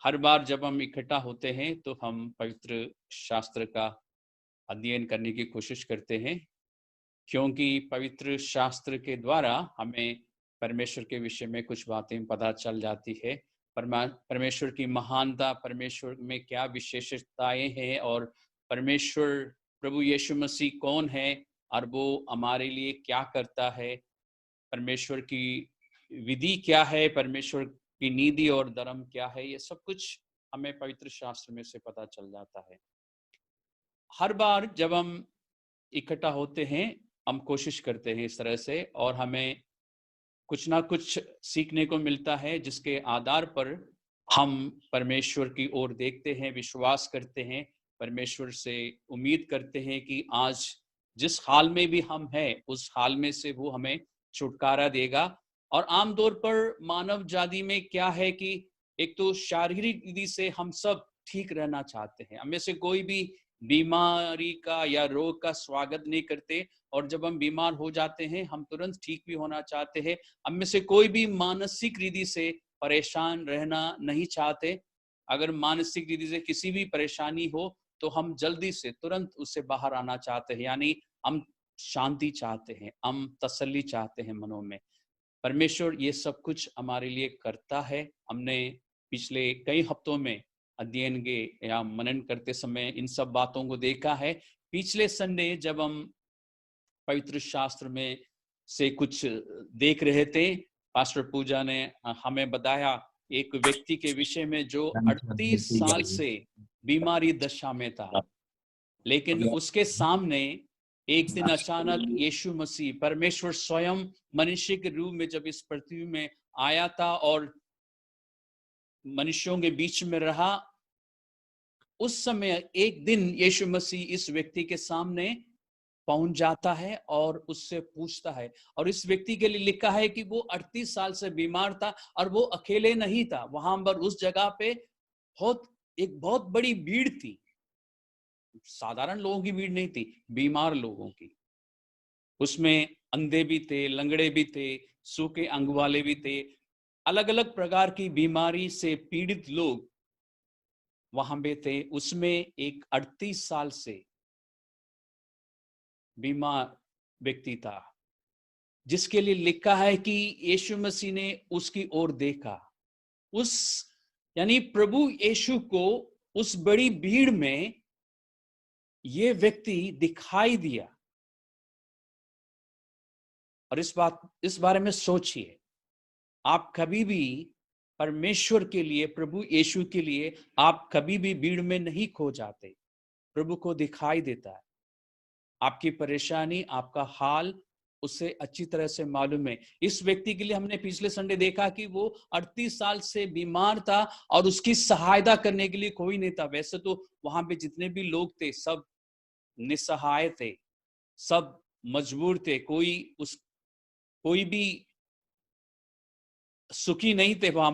हर बार जब हम इकट्ठा होते हैं तो हम पवित्र शास्त्र का अध्ययन करने की कोशिश करते हैं, क्योंकि पवित्र शास्त्र के द्वारा हमें परमेश्वर के विषय में कुछ बातें पता चल जाती है। परमेश्वर की महानता, परमेश्वर में क्या विशेषताएं हैं और परमेश्वर प्रभु यीशु मसीह कौन है और वो हमारे लिए क्या करता है, परमेश्वर की विधि क्या है, परमेश्वर की नीति और धर्म क्या है, ये सब कुछ हमें पवित्र शास्त्र में से पता चल जाता है। हर बार जब हम इकट्ठा होते हैं, हम कोशिश करते हैं इस तरह से, और हमें कुछ ना कुछ सीखने को मिलता है जिसके आधार पर हम परमेश्वर की ओर देखते हैं, विश्वास करते हैं, परमेश्वर से उम्मीद करते हैं कि आज जिस हाल में भी हम हैं उस हाल में से वो हमें छुटकारा देगा। और आमतौर पर मानव जाति में क्या है कि एक तो शारीरिक विधि से हम सब ठीक रहना चाहते हैं, हमें से कोई भी बीमारी का या रोग का स्वागत नहीं करते, और जब हम बीमार हो जाते हैं हम तुरंत ठीक भी होना चाहते हैं। हम में से कोई भी मानसिक रीति से परेशान रहना नहीं चाहते। अगर मानसिक रीति से किसी भी परेशानी हो तो हम जल्दी से तुरंत उससे बाहर आना चाहते हैं, यानी हम शांति चाहते हैं, हम तसल्ली चाहते हैं मनों में। परमेश्वर ये सब कुछ हमारे लिए करता है। हमने पिछले कई हफ्तों में अध्ययन के या मनन करते समय इन सब बातों को देखा है। पिछले संडे जब हम पवित्र शास्त्र में से कुछ देख रहे थे, पास्टर पूजा ने हमें बताया एक व्यक्ति के विषय में जो 38 साल से बीमारी दशा में था, लेकिन उसके सामने एक दिन अचानक यीशु मसीह, परमेश्वर स्वयं मनुष्य के रूप में जब इस पृथ्वी में आया था और मनुष्यों के बीच में रहा, उस समय एक दिन यीशु मसीह इस व्यक्ति के सामने पहुंच जाता है और उससे पूछता है। और इस व्यक्ति के लिए लिखा है कि वो 38 साल से बीमार था और वो अकेले नहीं था, वहां पर उस जगह पे एक बहुत बड़ी भीड़ थी। साधारण लोगों की भीड़ नहीं थी, बीमार लोगों की। उसमें अंधे भी थे, लंगड़े भी थे, सूखे अंग वाले भी थे, अलग अलग प्रकार की बीमारी से पीड़ित लोग वहां पे थे। उसमें एक 38 साल से बीमार व्यक्ति था, जिसके लिए लिखा है कि यीशु मसीह ने उसकी ओर देखा। उस यानी प्रभु यीशु को उस बड़ी भीड़ में ये व्यक्ति दिखाई दिया। और इस बारे में सोचिए, आप कभी भी परमेश्वर के लिए, प्रभु यीशु के लिए आप कभी भी भीड़ में नहीं खो जाते। प्रभु को दिखाई देता है, आपकी परेशानी, आपका हाल उसे अच्छी तरह से मालूम है। इस व्यक्ति के लिए हमने पिछले संडे देखा कि वो 38 साल से बीमार था और उसकी सहायता करने के लिए कोई नहीं था। वैसे तो वहां पे जितने भी लोग थे सब निसहाय थे, सब मजबूर थे, कोई भी सुखी नहीं थे। वहां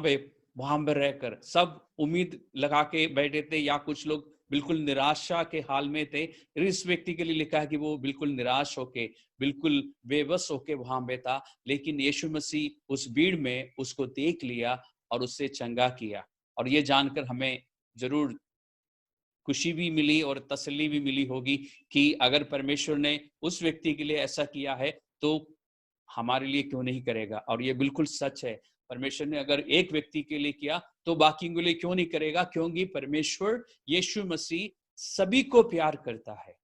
पे रहकर सब उम्मीद लगा के बैठे थे, या कुछ लोग बिल्कुल निराशा के हाल में थे। इस व्यक्ति के लिए लिखा है कि वो बिल्कुल निराश होके, बिल्कुल बेबस होके वहां पे था। लेकिन यीशु मसीह उस भीड़ में उसको देख लिया और उससे चंगा किया। और ये जानकर हमें जरूर खुशी भी मिली और तसल्ली भी मिली होगी कि अगर परमेश्वर ने उस व्यक्ति के लिए ऐसा किया है तो हमारे लिए क्यों नहीं करेगा। और ये बिल्कुल सच है, परमेश्वर ने अगर एक व्यक्ति के लिए किया तो बाकी के लिए क्यों नहीं करेगा, क्योंकि परमेश्वर यीशु मसीह सभी को प्यार करता है।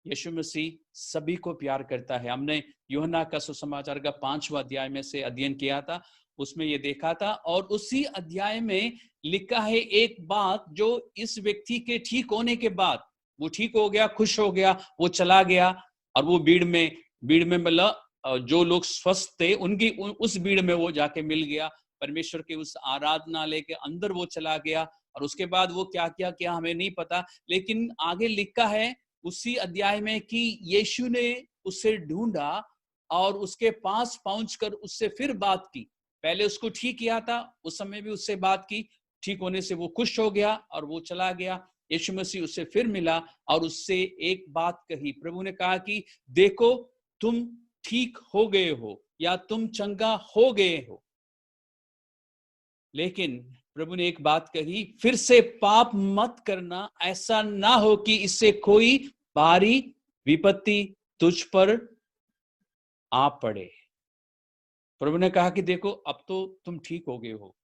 यीशु मसीह सभी को प्यार करता है। हमने यूहन्ना का सुसमाचार का 5वां अध्याय में से अध्ययन किया था, उसमें ये देखा था। और उसी अध्याय में लिखा है एक बात, जो इस व्यक्ति के ठीक होने के बाद वो ठीक हो गया, खुश हो गया, वो चला गया और वो भीड़ में मतलब जो लोग स्वस्थ थे उनकी उस भीड़ में वो जाके मिल गया, परमेश्वर के उस आराधनालय के अंदर वो चला गया। और उसके बाद वो क्या क्या क्या हमें नहीं पता, लेकिन आगे लिखा है उसी अध्याय में कि यीशु ने उसे ढूंढा और उसके पास पहुंचकर उससे फिर बात की। पहले उसको ठीक किया था, उस समय भी उससे बात की, ठीक होने से वो खुश हो गया और वो चला गया। यीशु मसीह उससे फिर मिला और उससे एक बात कही। प्रभु ने कहा कि देखो, तुम ठीक हो गए हो या तुम चंगा हो गए हो। लेकिन प्रभु ने एक बात कही, फिर से पाप मत करना, ऐसा ना हो कि इससे कोई भारी विपत्ति तुझ पर आ पड़े। प्रभु ने कहा कि देखो, अब तो तुम ठीक हो गए हो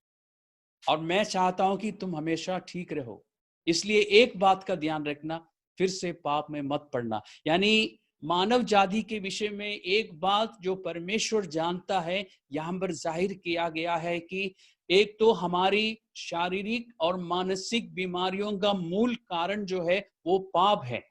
और मैं चाहता हूं कि तुम हमेशा ठीक रहो, इसलिए एक बात का ध्यान रखना, फिर से पाप में मत पड़ना। यानी मानव जाति के विषय में एक बात जो परमेश्वर जानता है, यहां पर जाहिर किया गया है कि एक तो हमारी शारीरिक और मानसिक बीमारियों का मूल कारण जो है वो पाप है,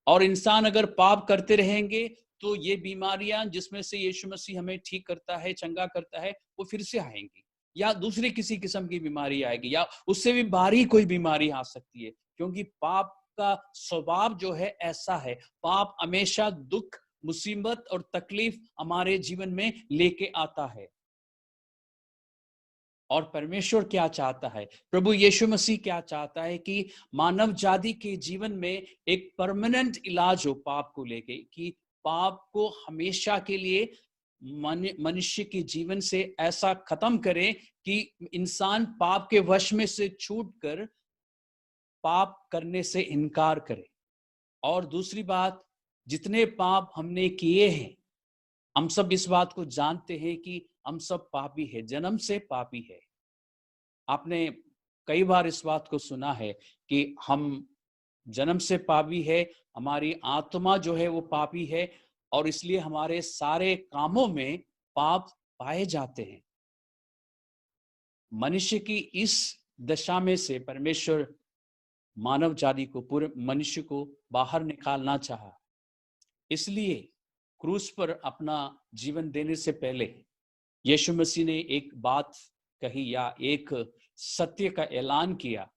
और इंसान अगर पाप करते रहेंगे तो ये बीमारियां जिसमें से यीशु मसीह हमें ठीक करता है, चंगा करता है, वो फिर से आएंगी, या दूसरी किसी किस्म की बीमारी आएगी, या उससे भी भारी कोई बीमारी आ सकती है, क्योंकि पाप का स्वभाव जो है ऐसा है। पाप हमेशा दुख, मुसीबत और तकलीफ हमारे जीवन में लेके आता है। और परमेश्वर क्या चाहता है, प्रभु यीशु मसीह क्या चाहता है कि मानव जाति के जीवन में एक परमानेंट इलाज हो पाप को लेके, कि पाप को हमेशा के लिए मनुष्य के जीवन से ऐसा खत्म करें कि इंसान पाप के वश में से छूटकर पाप करने से इनकार करे। और दूसरी बात, जितने पाप हमने किए हैं, हम सब इस बात को जानते हैं कि हम सब पापी है, जन्म से पापी है। आपने कई बार इस बात को सुना है कि हम जन्म से पापी है, हमारी आत्मा जो है वो पापी है, और इसलिए हमारे सारे कामों में पाप पाए जाते हैं। मनुष्य की इस दशा में से परमेश्वर मानव जाति को, पूरे मनुष्य को बाहर निकालना चाहा। इसलिए क्रूस पर अपना जीवन देने से पहले यीशु मसीह ने एक बात कही, या एक सत्य का ऐलान किया।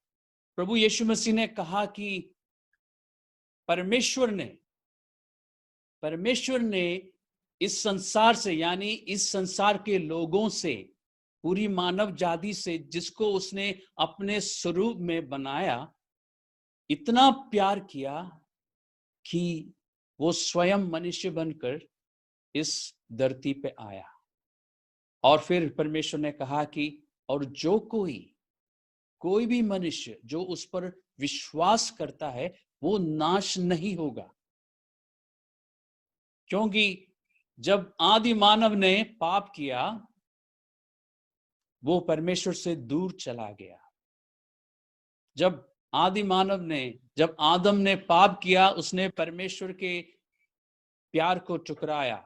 प्रभु यीशु मसीह ने कहा कि परमेश्वर ने इस संसार से, यानी इस संसार के लोगों से, पूरी मानव जाति से, जिसको उसने अपने स्वरूप में बनाया, इतना प्यार किया कि वो स्वयं मनुष्य बनकर इस धरती पे आया। और फिर परमेश्वर ने कहा कि और जो कोई भी मनुष्य जो उस पर विश्वास करता है वो नाश नहीं होगा, क्योंकि जब आदि मानव ने पाप किया वो परमेश्वर से दूर चला गया। जब आदम ने पाप किया, उसने परमेश्वर के प्यार को ठुकराया।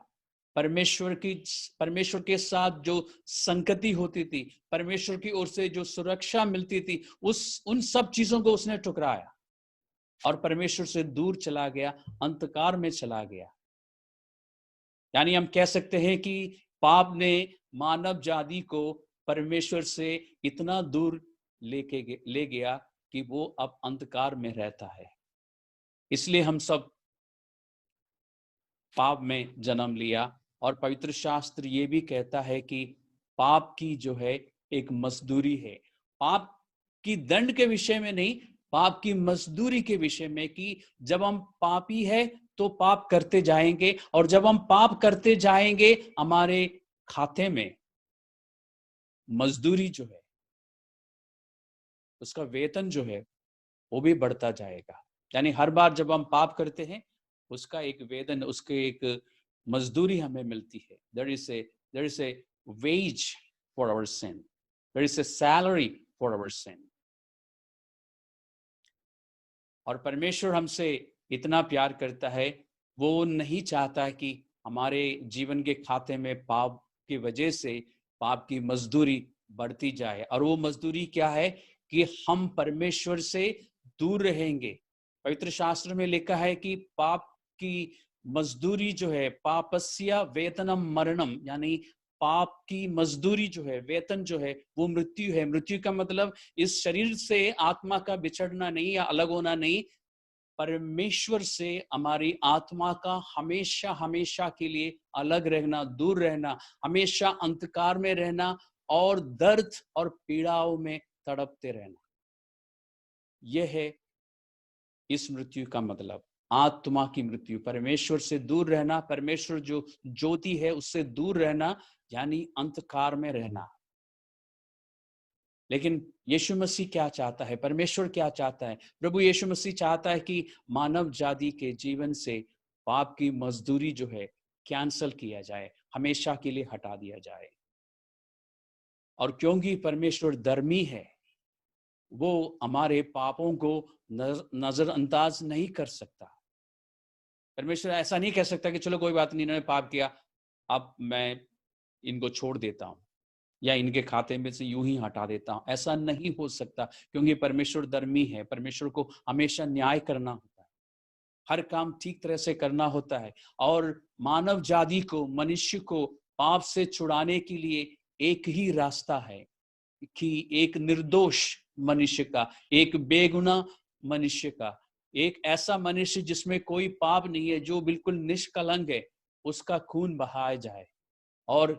परमेश्वर के साथ जो संगति होती थी, परमेश्वर की ओर से जो सुरक्षा मिलती थी, उन सब चीजों को उसने ठुकराया और परमेश्वर से दूर चला गया, अंधकार में चला गया। यानी हम कह सकते हैं कि पाप ने मानव जाति को परमेश्वर से इतना दूर ले गया कि वो अब अंधकार में रहता है। इसलिए हम सब पाप में जन्म लिया, और पवित्र शास्त्र ये भी कहता है कि पाप की जो है एक मजदूरी है। पाप की दंड के विषय में नहीं, पाप की मजदूरी के विषय में, कि जब हम पापी है तो पाप करते जाएंगे, और जब हम पाप करते जाएंगे हमारे खाते में मजदूरी जो है, उसका वेतन जो है वो भी बढ़ता जाएगा। यानी हर बार जब हम पाप करते हैं उसका एक वेतन, उसके एक मजदूरी हमें मिलती है। there is a wage for our sin, there is a salary for our sin। और परमेश्वर हमसे इतना प्यार करता है, वो नहीं चाहता कि हमारे जीवन के खाते में पाप की वजह से पाप की मजदूरी बढ़ती जाए। और वो मजदूरी क्या है कि हम परमेश्वर से दूर रहेंगे। पवित्र शास्त्र में लिखा है कि पाप की मजदूरी जो है, पापस्य वेतनम मरणम, यानी पाप की मजदूरी जो है, वेतन जो है, वो मृत्यु है। मृत्यु का मतलब इस शरीर से आत्मा का बिछड़ना नहीं या अलग होना नहीं, परमेश्वर से हमारी आत्मा का हमेशा हमेशा के लिए अलग रहना, दूर रहना, हमेशा अंधकार में रहना और दर्द और पीड़ाओं में तड़पते रहना। यह है इस मृत्यु का मतलब, आत्मा की मृत्यु, परमेश्वर से दूर रहना, परमेश्वर जो ज्योति है उससे दूर रहना, यानी अंधकार में रहना। लेकिन यीशु मसीह क्या चाहता है, परमेश्वर क्या चाहता है? प्रभु यीशु मसीह चाहता है कि मानव जाति के जीवन से पाप की मजदूरी जो है कैंसल किया जाए, हमेशा के लिए हटा दिया जाए। और क्योंकि परमेश्वर धर्मी है, वो हमारे पापों को नजरअंदाज नहीं कर सकता। परमेश्वर ऐसा नहीं कह सकता कि चलो कोई बात नहीं, इन्होंने पाप किया, अब मैं इनको छोड़ देता हूं या इनके खाते में से यूं ही हटा देता हूं। ऐसा नहीं हो सकता, क्योंकि परमेश्वर धर्मी है। परमेश्वर को हमेशा न्याय करना होता है, हर काम ठीक तरह से करना होता है। और मानव जाति को, मनुष्य को पाप से छुड़ाने के लिए एक ही रास्ता है कि एक निर्दोष मनुष्य का, एक बेगुनाह मनुष्य का, एक ऐसा मनुष्य जिसमें कोई पाप नहीं है, जो बिल्कुल निष्कलंक है, उसका खून बहाया जाए। और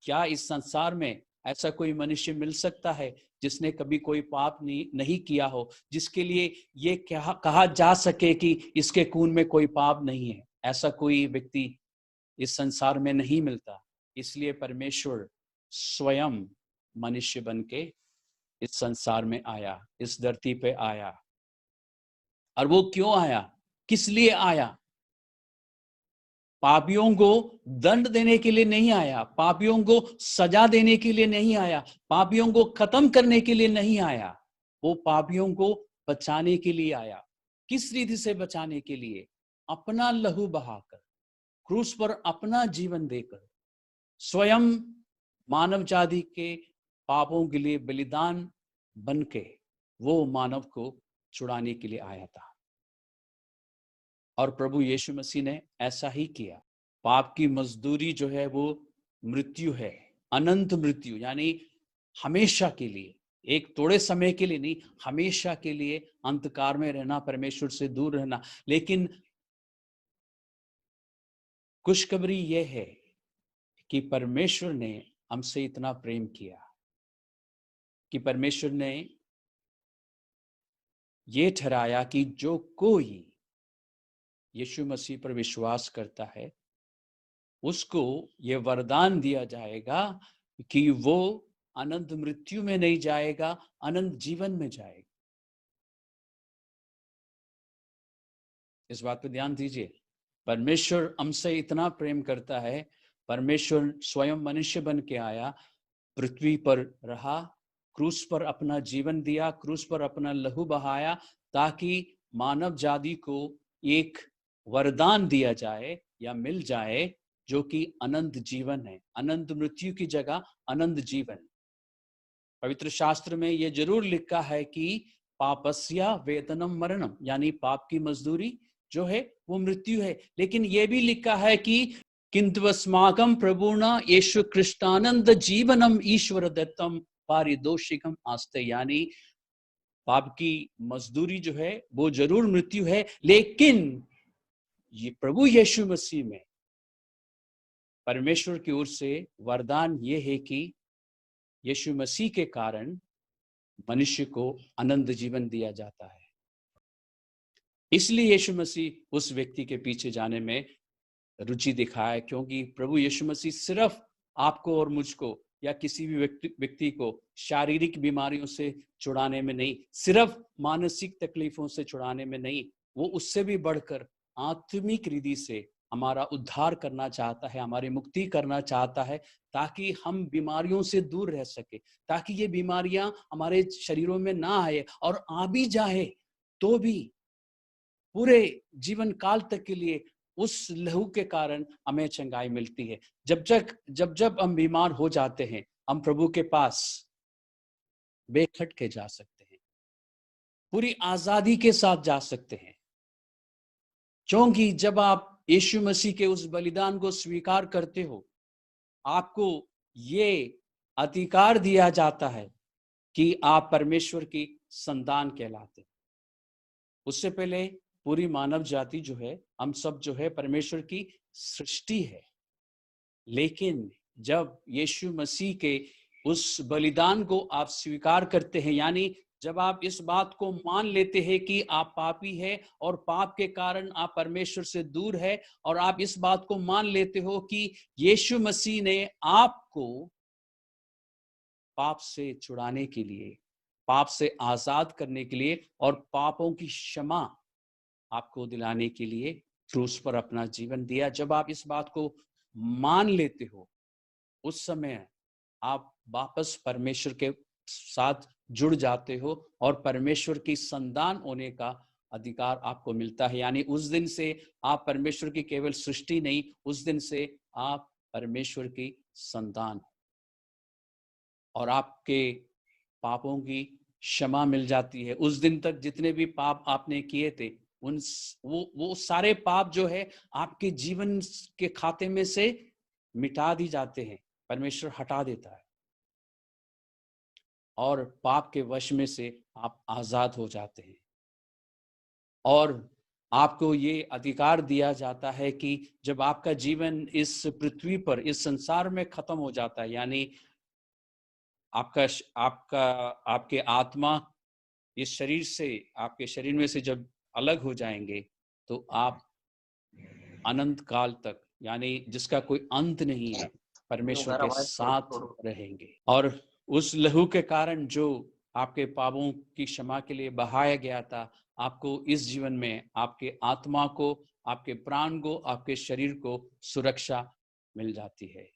क्या इस संसार में ऐसा कोई मनुष्य मिल सकता है जिसने कभी कोई पाप नहीं किया हो, जिसके लिए ये कहा जा सके कि इसके खून में कोई पाप नहीं है? ऐसा कोई व्यक्ति इस संसार में नहीं मिलता। इसलिए परमेश्वर स्वयं मनुष्य बन के इस संसार में आया, इस धरती पे आया। और वो क्यों आया, किस लिए आया? पापियों को दंड देने के लिए नहीं आया, पापियों को सजा देने के लिए नहीं आया, पापियों को खत्म करने के लिए नहीं आया। वो पापियों को बचाने के लिए आया। किस रीति से बचाने के लिए? अपना लहू बहाकर, क्रूस पर अपना जीवन देकर, स्वयं मानव जाति के पापों के लिए बलिदान बनके वो मानव को छुड़ाने के लिए आया था। और प्रभु यीशु मसीह ने ऐसा ही किया। पाप की मजदूरी जो है वो मृत्यु है, अनंत मृत्यु, यानी हमेशा के लिए, एक थोड़े समय के लिए नहीं, हमेशा के लिए अंधकार में रहना, परमेश्वर से दूर रहना। लेकिन खुशखबरी यह है कि परमेश्वर ने हमसे इतना प्रेम किया कि परमेश्वर ने ये ठहराया कि जो कोई यीशु मसीह पर विश्वास करता है, उसको ये वरदान दिया जाएगा कि वो अनंत मृत्यु में नहीं जाएगा, अनंत जीवन में जाएगा। इस बात पे ध्यान दीजिए। परमेश्वर हमसे इतना प्रेम करता है, परमेश्वर स्वयं मनुष्य बन के आया, पृथ्वी पर रहा, क्रूस पर अपना जीवन दिया, क्रूस पर अपना लहू बहाया, ताकि मानव जाति को एक वरदान दिया जाए या मिल जाए, जो कि अनंत जीवन है। अनंत मृत्यु की जगह अनंत जीवन। पवित्र शास्त्र में यह जरूर लिखा है कि पापस्या वेतनम मरणम, यानी पाप की मजदूरी जो है वो मृत्यु है। लेकिन यह भी लिखा है कि किंतु अस्माकं प्रभुना यीशु कृष्णानंद जीवनम ईश्वर दत्तम पारितोषिकम आस्ते, यानी पाप की मजदूरी जो है वो जरूर मृत्यु है, लेकिन ये प्रभु यीशु मसीह में परमेश्वर की ओर से वरदान ये है कि यीशु मसीह के कारण मनुष्य को अनंत जीवन दिया जाता है। इसलिए यीशु मसीह उस व्यक्ति के पीछे जाने में रुचि दिखाया, क्योंकि प्रभु यीशु मसीह सिर्फ आपको और मुझको या किसी भी व्यक्ति को शारीरिक बीमारियों से छुड़ाने में नहीं, सिर्फ मानसिक तकलीफों से छुड़ाने में नहीं, वो उससे भी बढ़कर आत्मिक रीति से हमारा उद्धार करना चाहता है, हमारी मुक्ति करना चाहता है, ताकि हम बीमारियों से दूर रह सके, ताकि ये बीमारियां हमारे शरीरों में ना आए, और आ भी जाए तो भी पूरे जीवन काल तक के लिए उस लहू के कारण हमें चंगाई मिलती है। जब हम बीमार हो जाते हैं, हम प्रभु के पास बेखटके जा सकते हैं, पूरी आजादी के साथ जा सकते हैं, क्योंकि जब आप यीशु मसीह के उस बलिदान को स्वीकार करते हो, आपको ये अधिकार दिया जाता है कि आप परमेश्वर की संतान कहलाते। उससे पहले पूरी मानव जाति जो है, हम सब जो है परमेश्वर की सृष्टि है। लेकिन जब यीशु मसीह के उस बलिदान को आप स्वीकार करते हैं, यानी जब आप इस बात को मान लेते हैं कि आप पापी हैं और पाप के कारण आप परमेश्वर से दूर है, और आप इस बात को मान लेते हो कि यीशु मसीह ने आपको पाप से छुड़ाने के लिए, पाप से आजाद करने के लिए और पापों की क्षमा आपको दिलाने के लिए क्रूस पर अपना जीवन दिया। जब आप इस बात को मान लेते हो, उस समय आप वापस परमेश्वर के साथ जुड़ जाते हो और परमेश्वर की संतान होने का अधिकार आपको मिलता है। यानी उस दिन से आप परमेश्वर की केवल सृष्टि नहीं, उस दिन से आप परमेश्वर की संतान हो और आपके पापों की क्षमा मिल जाती है। उस दिन तक जितने भी पाप आपने किए थे, उन वो सारे पाप जो है आपके जीवन के खाते में से मिटा दी जाते हैं, परमेश्वर हटा देता है और पाप के वश में से आप आजाद हो जाते हैं। और आपको ये अधिकार दिया जाता है कि जब आपका जीवन इस पृथ्वी पर, इस संसार में खत्म हो जाता है, यानी आपका आपका आपके आत्मा इस शरीर से, आपके शरीर में से जब अलग हो जाएंगे, तो आप अनंत काल तक, यानी जिसका कोई अंत नहीं है, परमेश्वर के साथ रहेंगे। और उस लहू के कारण जो आपके पापों की क्षमा के लिए बहाया गया था, आपको इस जीवन में आपके आत्मा को, आपके प्राण को, आपके शरीर को सुरक्षा मिल जाती है।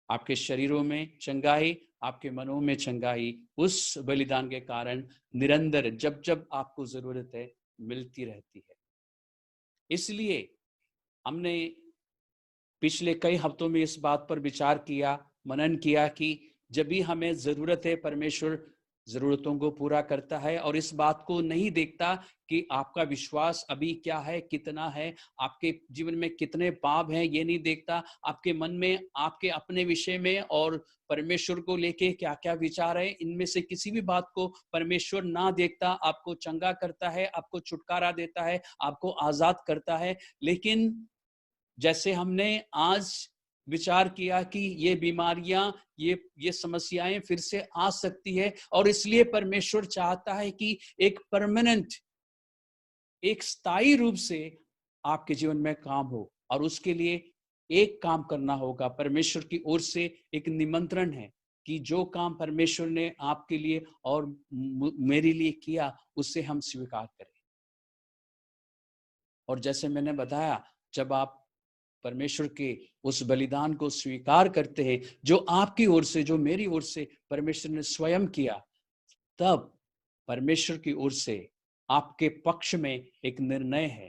आपके शरीरों में चंगाई, आपके मनों में चंगाई उस बलिदान के कारण निरंतर जब जब आपको जरूरत है मिलती रहती है। इसलिए हमने पिछले कई हफ्तों में इस बात पर विचार किया, मनन किया कि जब भी हमें जरूरत है, परमेश्वर जरूरतों को पूरा करता है और इस बात को नहीं देखता कि आपका विश्वास अभी क्या है, कितना है, आपके जीवन में कितने पाप हैं, ये नहीं देखता। आपके मन में आपके अपने विषय में और परमेश्वर को लेके क्या क्या विचार है, इनमें से किसी भी बात को परमेश्वर ना देखता। आपको चंगा करता है, आपको छुटकारा देता है, आपको आजाद करता है। लेकिन जैसे हमने आज विचार किया कि ये बीमारियां, ये समस्याएं फिर से आ सकती है और इसलिए परमेश्वर चाहता है कि एक परमानेंट, एक स्थायी रूप से आपके जीवन में काम हो। और उसके लिए एक काम करना होगा, परमेश्वर की ओर से एक निमंत्रण है कि जो काम परमेश्वर ने आपके लिए और मेरे लिए किया, उसे हम स्वीकार करें। और जैसे मैंने बताया, जब आप परमेश्वर के उस बलिदान को स्वीकार करते हैं, जो आपकी ओर से, जो मेरी ओर से परमेश्वर ने स्वयं किया, तब परमेश्वर की ओर से आपके पक्ष में एक निर्णय है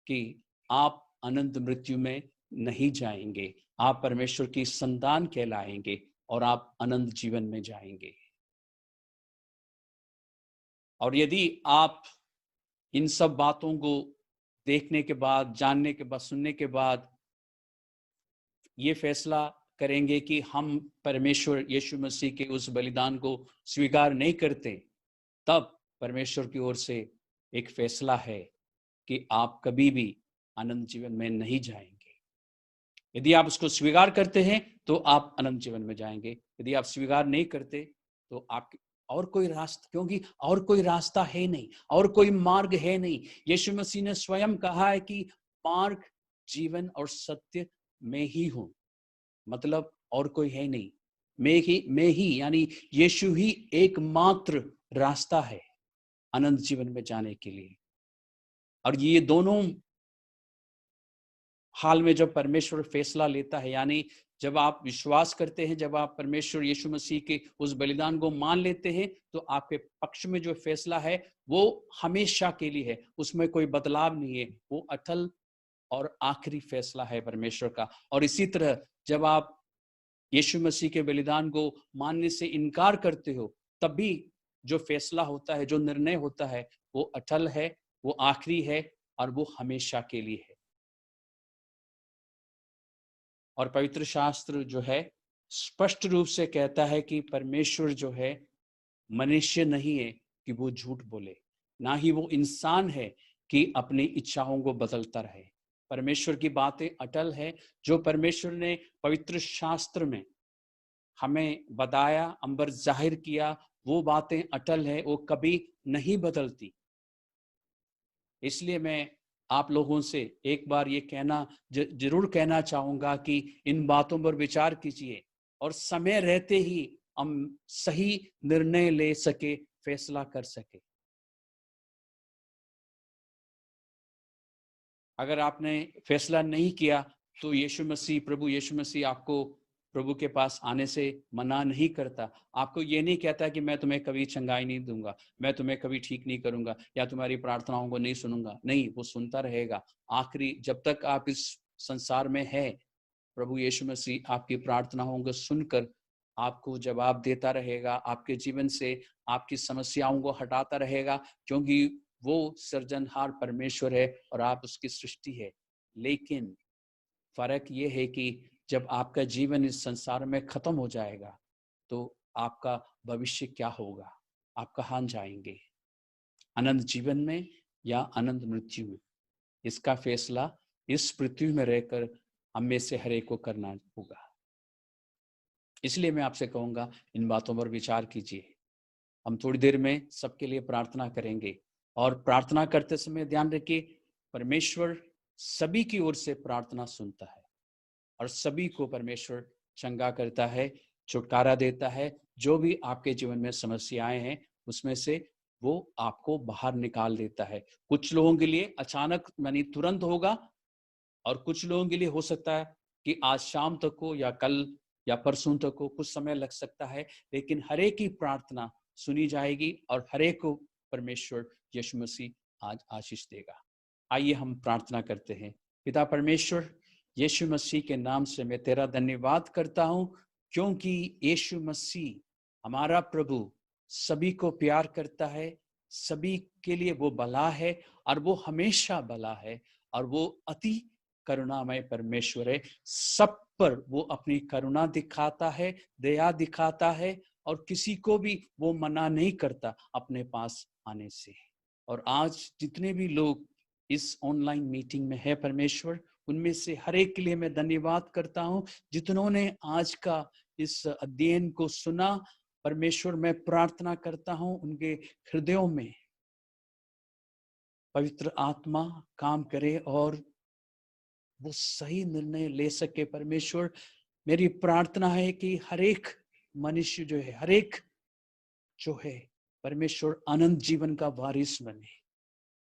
कि आप अनंत मृत्यु में नहीं जाएंगे, आप परमेश्वर की संतान कहलाएंगे और आप अनंत जीवन में जाएंगे। और यदि आप इन सब बातों को देखने के बाद, जानने के बाद, सुनने के बाद ये फैसला करेंगे कि हम परमेश्वर यीशु मसीह के उस बलिदान को स्वीकार नहीं करते, तब परमेश्वर की ओर से एक फैसला है कि आप कभी भी अनंत जीवन में नहीं जाएंगे। यदि आप उसको स्वीकार करते हैं तो आप अनंत जीवन में जाएंगे, यदि आप स्वीकार नहीं करते तो आप और कोई रास्ता, क्योंकि और कोई रास्ता है नहीं, और कोई मार्ग है नहीं। यीशु मसीह ने स्वयं कहा है कि मार्ग, जीवन और सत्य मैं ही हूं, मतलब और कोई है नहीं, मैं ही यानी यीशु ही एकमात्र रास्ता है अनंत जीवन में जाने के लिए। और ये दोनों हाल में जब परमेश्वर फैसला लेता है, यानी जब आप विश्वास करते हैं, जब आप परमेश्वर यीशु मसीह के उस बलिदान को मान लेते हैं, तो आपके पक्ष में जो फैसला है वो हमेशा के लिए है, उसमें कोई बदलाव नहीं है, वो अटल और आखिरी फैसला है परमेश्वर का। और इसी तरह जब आप यीशु मसीह के बलिदान को मानने से इनकार करते हो, तब भी जो फैसला होता है, जो निर्णय होता है, वो अटल है, वो आखिरी है और वो हमेशा के लिए है। और पवित्र शास्त्र जो है स्पष्ट रूप से कहता है कि परमेश्वर जो है मनुष्य नहीं है कि वो झूठ बोले, ना ही वो इंसान है कि अपनी इच्छाओं को बदलता रहे। परमेश्वर की बातें अटल है। जो परमेश्वर ने पवित्र शास्त्र में हमें बताया, अंबर जाहिर किया, वो बातें अटल है, वो कभी नहीं बदलती। इसलिए मैं आप लोगों से एक बार ये कहना जरूर कहना चाहूंगा कि इन बातों पर विचार कीजिए और समय रहते ही हम सही निर्णय ले सके, फैसला कर सके। अगर आपने फैसला नहीं किया तो प्रभु यीशु मसीह आपको प्रभु के पास आने से मना नहीं करता। आपको ये नहीं कहता कि मैं तुम्हें कभी चंगाई नहीं दूंगा, मैं तुम्हें कभी ठीक नहीं करूंगा या तुम्हारी प्रार्थनाओं को नहीं सुनूंगा। नहीं, वो सुनता रहेगा। आखिरी जब तक आप इस संसार में है, प्रभु यीशु मसीह आपकी प्रार्थनाओं को सुनकर आपको जवाब देता रहेगा, आपके जीवन से आपकी समस्याओं को हटाता रहेगा, क्योंकि वो सृजनहार परमेश्वर है और आप उसकी सृष्टि है। लेकिन फर्क ये है कि जब आपका जीवन इस संसार में खत्म हो जाएगा तो आपका भविष्य क्या होगा, आप कहाँ जाएंगे, अनंत जीवन में या अनंत मृत्यु में? इसका फैसला इस पृथ्वी में रहकर हम में से हर एक को करना होगा। इसलिए मैं आपसे कहूंगा, इन बातों पर विचार कीजिए। हम थोड़ी देर में सबके लिए प्रार्थना करेंगे और प्रार्थना करते समय ध्यान रखिए, परमेश्वर सभी की ओर से प्रार्थना सुनता है और सभी को परमेश्वर चंगा करता है, छुटकारा देता है। जो भी आपके जीवन में समस्याएं हैं उसमें से वो आपको बाहर निकाल देता है। कुछ लोगों के लिए अचानक यानी तुरंत होगा और कुछ लोगों के लिए हो सकता है कि आज शाम तक हो या कल या परसों तक हो, कुछ समय लग सकता है। लेकिन हर एक की प्रार्थना सुनी जाएगी और हर एक को परमेश्वर यीशु मसीह आज आशीष देगा। आइए हम प्रार्थना करते हैं। पिता परमेश्वर, यीशु मसीह के नाम से मैं तेरा धन्यवाद करता हूं, क्योंकि यीशु मसीह हमारा प्रभु सभी को प्यार करता है, सभी के लिए वो भला है और वो हमेशा भला है और वो अति करुणामय परमेश्वर है। सब पर वो अपनी करुणा दिखाता है, दया दिखाता है और किसी को भी वो मना नहीं करता अपने पास आने से। और आज जितने भी लोग इस ऑनलाइन मीटिंग में है परमेश्वर, उनमें से हर एक के लिए मैं धन्यवाद करता हूं। जितनों ने आज का इस अध्ययन को सुना, परमेश्वर मैं प्रार्थना करता हूं उनके हृदयों में पवित्र आत्मा काम करे और वो सही निर्णय ले सके। परमेश्वर, मेरी प्रार्थना है कि हर एक मनुष्य जो है, हर एक जो है परमेश्वर, अनंत जीवन का वारिस बने,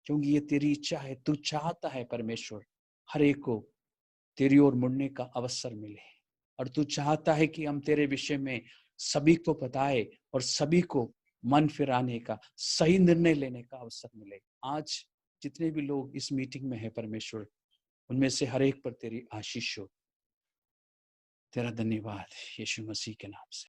क्योंकि ये तेरी इच्छा है। तू चाहता है परमेश्वर हर एक को तेरी ओर मुड़ने का अवसर मिले और तू चाहता है कि हम तेरे विषय में सभी को बताए और सभी को मन फिराने का, सही निर्णय लेने का अवसर मिले। आज जितने भी लोग इस मीटिंग में है परमेश्वर, उनमें से हर एक पर तेरी आशीष हो। तेरा धन्यवाद यीशु मसीह के नाम से।